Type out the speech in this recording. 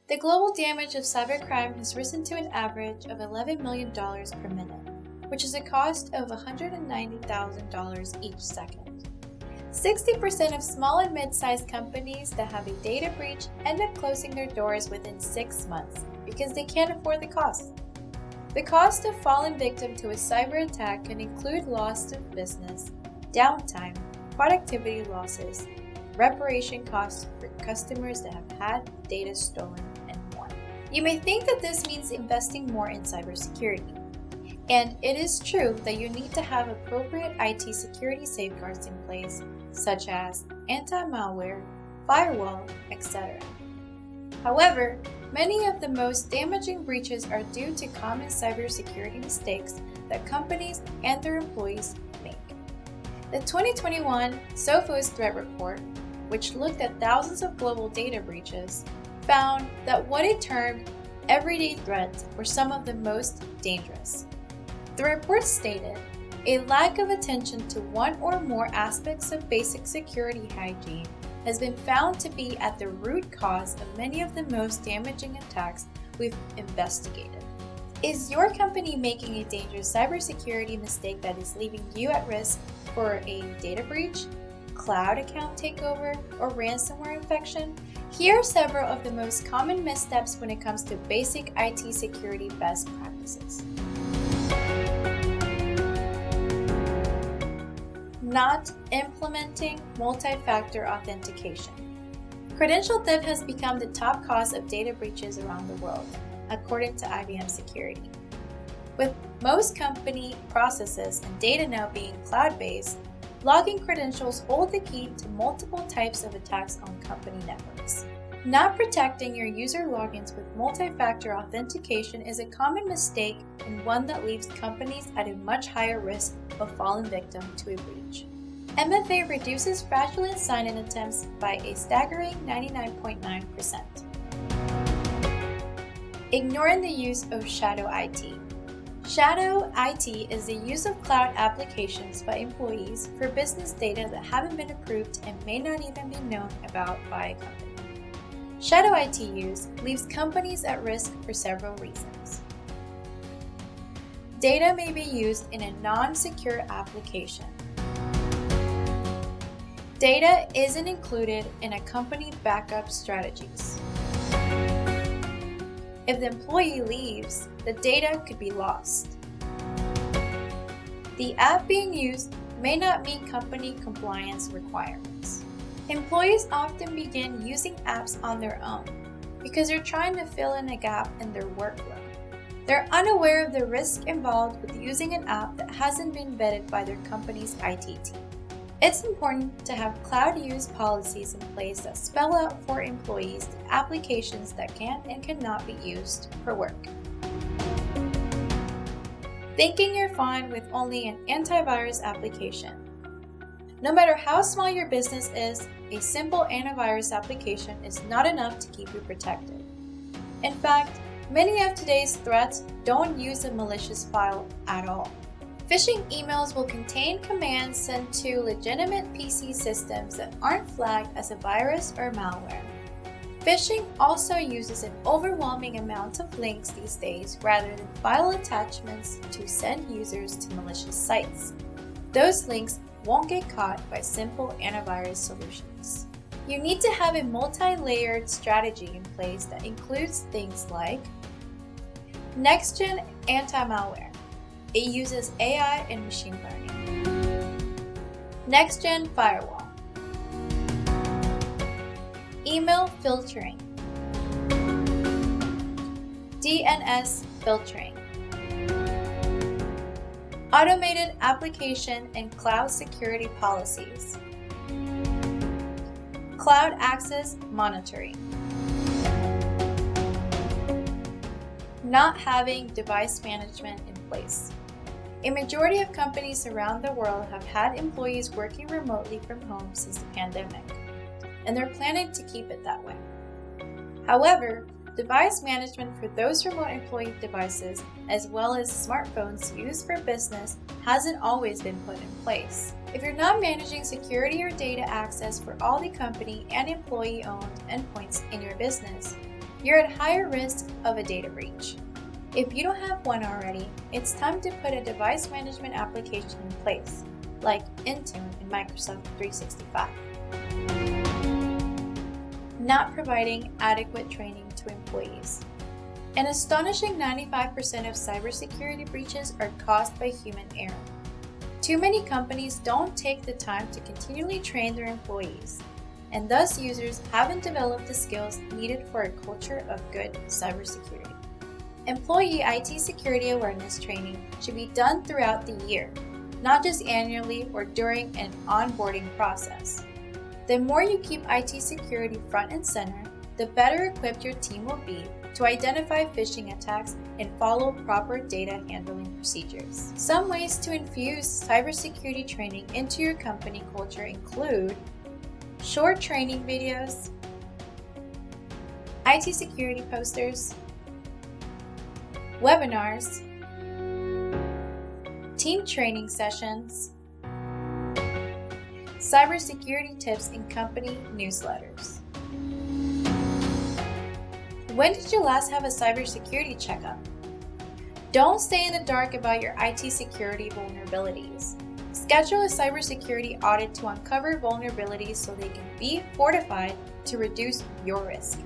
The global damage of cybercrime has risen to an average of $11 million per minute, which is a cost of $190,000 each second. 60% of small and mid-sized companies that have a data breach end up closing their doors within 6 months because they can't afford the cost. The cost of falling victim to a cyber attack can include loss of business, downtime, productivity losses, reparation costs for customers that have had data stolen, and more. You may think that this means investing more in cybersecurity. And it is true that you need to have appropriate IT security safeguards in place, such as anti-malware, firewall, etc. However, many of the most damaging breaches are due to common cybersecurity mistakes that companies and their employees make. The 2021 Sophos Threat Report, which looked at thousands of global data breaches, found that what it termed everyday threats were some of the most dangerous. The report stated, a lack of attention to one or more aspects of basic security hygiene has been found to be at the root cause of many of the most damaging attacks we've investigated. Is your company making a dangerous cybersecurity mistake that is leaving you at risk for a data breach, cloud account takeover, or ransomware infection? Here are several of the most common missteps when it comes to basic IT security best practices. Not implementing multi-factor authentication. Credential theft has become the top cause of data breaches around the world, according to IBM Security. With most company processes and data now being cloud-based, login credentials hold the key to multiple types of attacks on company networks. Not protecting your user logins with multi-factor authentication is a common mistake and one that leaves companies at a much higher risk of falling victim to a breach. MFA reduces fraudulent sign-in attempts by a staggering 99.9%. Ignoring the use of shadow IT. Shadow IT is the use of cloud applications by employees for business data that haven't been approved and may not even be known about by a company. Shadow IT use leaves companies at risk for several reasons. Data may be used in a non-secure application. Data isn't included in a company backup strategies. If the employee leaves, the data could be lost. The app being used may not meet company compliance requirements. Employees often begin using apps on their own because they're trying to fill in a gap in their workflow. They're unaware of the risk involved with using an app that hasn't been vetted by their company's IT team. It's important to have cloud use policies in place that spell out for employees the applications that can and cannot be used for work. Thinking you're fine with only an antivirus application. No matter how small your business is, a simple antivirus application is not enough to keep you protected. In fact, many of today's threats don't use a malicious file at all. Phishing emails will contain commands sent to legitimate PC systems that aren't flagged as a virus or malware. Phishing also uses an overwhelming amount of links these days rather than file attachments to send users to malicious sites. Those links won't get caught by simple antivirus solutions. You need to have a multi-layered strategy in place that includes things like next-gen anti-malware. It uses AI and machine learning. Next-gen firewall. Email filtering. DNS filtering. Automated application and cloud security policies. Cloud access monitoring. Not having device management in place. A majority of companies around the world have had employees working remotely from home since the pandemic, and they're planning to keep it that way. However, device management for those remote employee devices, as well as smartphones used for business, hasn't always been put in place. If you're not managing security or data access for all the company and employee-owned endpoints in your business, you're at higher risk of a data breach. If you don't have one already, it's time to put a device management application in place, like Intune in Microsoft 365. Not providing adequate training to employees. An astonishing 95% of cybersecurity breaches are caused by human error. Too many companies don't take the time to continually train their employees, and thus users haven't developed the skills needed for a culture of good cybersecurity. Employee IT security awareness training should be done throughout the year, not just annually or during an onboarding process. The more you keep IT security front and center, the better equipped your team will be to identify phishing attacks and follow proper data handling procedures. Some ways to infuse cybersecurity training into your company culture include short training videos, IT security posters, webinars, team training sessions, cybersecurity tips in company newsletters. When did you last have a cybersecurity checkup? Don't stay in the dark about your IT security vulnerabilities. Schedule a cybersecurity audit to uncover vulnerabilities so they can be fortified to reduce your risk.